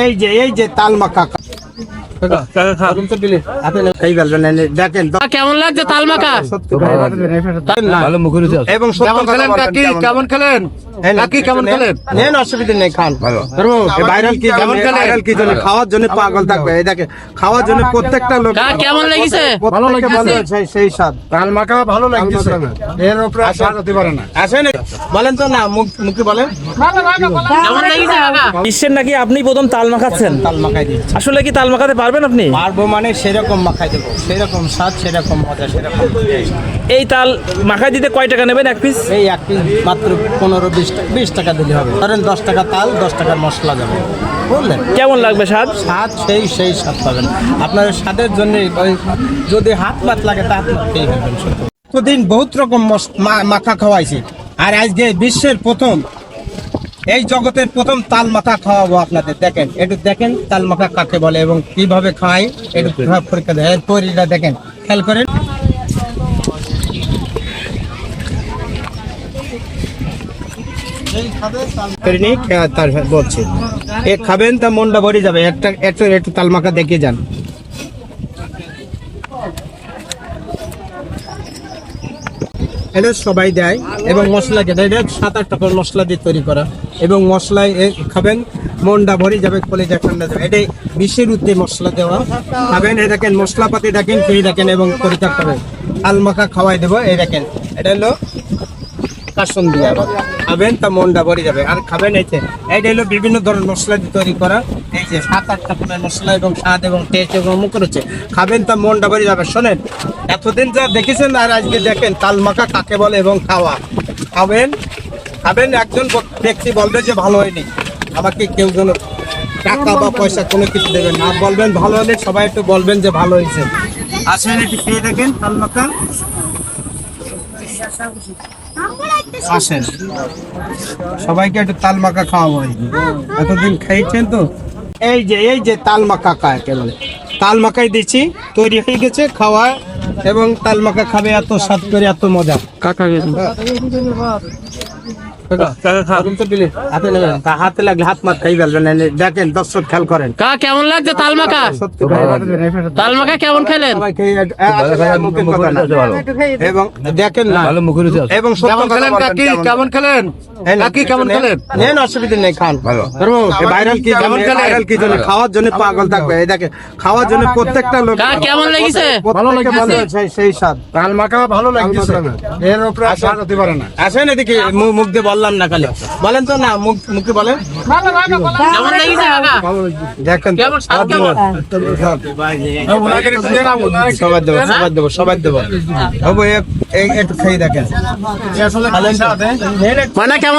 এই যে তাল মাখা দেখেন কেমন লাগছে তাল মাখা? এবং কেমন খেলেন? অসুবিধা নেই, খান ভাইরাল কি জন্য খাওয়ার জন্য পাগল থাকবে। এই দেখে খাওয়ার জন্য প্রত্যেকটা লোক কেমন লেগেছে? সেই স্বাদ তাল মাখা ভালো লাগছে। এর উপরে আশা করতে পারে না। আসেন বলেন তো না, মুখে বলেন কেমন লেগেছে কাকা? বিশ্বের নাকি আপনি প্রথম তাল মাখাচ্ছেন? তাল মাখাই দিচ্ছি। আসলে কি তাল মাখাতে পারবেন আপনি? পারবো মানে সেরকম মাখাই দেবো, সেরকম স্বাদ, সেরকম মজা, সেরকম। এই তাল মাখাই দিতে কয় টাকা নেবেন এক পিস? এই এক পিস মাত্র 15-20 টাকা দিলে হবে। ধরেন 10 টাকা তাল, 10 টাকার মশলা যাবে, বুঝলেন? কেমন লাগবে স্বাদ? স্বাদ সেই স্বাদ পাবেন। আপনার স্বাদের জন্য যদি হাত মাত লাগে তা হাত মাত খেয়ে ফেলবেন। প্রতিদিন বহুত রকম মাখা খাওয়াইছি, আর আজকে বিশ্বের প্রথম, এই জগতের প্রথম তাল মাখা খাওয়াবো আপনাদের। দেখেন একটু দেখেন তাল মাখা কাকে বলে এবং কিভাবে খায় একটু পরীক্ষা দেয়। তৈরিটা দেখেন, খেয়াল করেন। বলছি এ খাবেন তা মনটা ভরে যাবে। একটু তাল মাখা দেখে যান। এটা সবাই দেয় এবং মশলা কে দেয়। 7-8 টাকার মশলা দিয়ে তৈরি করা এবং মশলায় খাবেন মনটা ভরে যাবে, কলেজা ঠান্ডা যাবে। এটাই বিশ্বের উদ্দে মশলা দেওয়া। খাবেন, এই দেখেন মশলাপাতি দেখেন, খেয়ে দেখেন এবং পরীক্ষা করেন। তাল মাখা খাওয়াই দেবো। এই দেখেন এটা হলো কাসন দিয়ে খাবেন তা মনটা ভরে যাবে। আর খাবেন এইটা হলো বিভিন্ন ধরনের মশলা দিয়ে তৈরি করা। এই যে 7-8 টাকার মশলা এবং স্বাদ এবং টেস্ট এবং মুখ রয়েছে। খাবেন তা মনটা ভরে যাবে। শোনেন, এতদিন যা দেখেছেন আর আজকে দেখেন তাল মাখা কাকে বলে এবং খাবেন। একজন ব্যক্তি বলবে যে ভালো হয়নি, আমাকে কেউ যেন টাকা বা পয়সা কোনো কিছু দেবেন না। বলবেন ভালো হলে সবাই একটু বলবেন যে ভালো হয়েছে। আসেন একটু খেয়ে দেখেন তাল মাখা। আসেন সবাইকে একটু তাল মাখা খাওয়াবো। এতদিন খাইছেন তো। এই যে তাল মাখা কাকে বলে, তাল মাখাই দিচ্ছি, তৈরি হয়ে গেছে খাওয়া। এবং তাল মাখা খাবে, এত স্বাদ করে, এত মজা। কাকা হাতে লাগলে হাত মাত খাই ফেলবেন। দেখেন দর্শক খেয়াল করেন। কেমন লাগছে তাল মাখা? তাল মাখা কেমন খেলেন? এবং দেখেন না এবং কেমন খেলেন? অসুবিধা নেই, খান ভাইরাল কি জন্য খাওয়ার জন্য পাগল থাকবে। এই দেখে খাওয়ার জন্য প্রত্যেকটা লোক কেমন লেগেছে? সেই স্বাদ তাল মাখা ভালো লাগছে। এর উপরে আশা করতে পারে না। আসেন এদিকে, মুখ দিয়ে বললাম না, খালি বলেন তো না, মুখে বলেন কেমন লেগেছে কাকা? দেখেন সবাই দেবো একটু খেয়ে দেখেন। মানে কেমন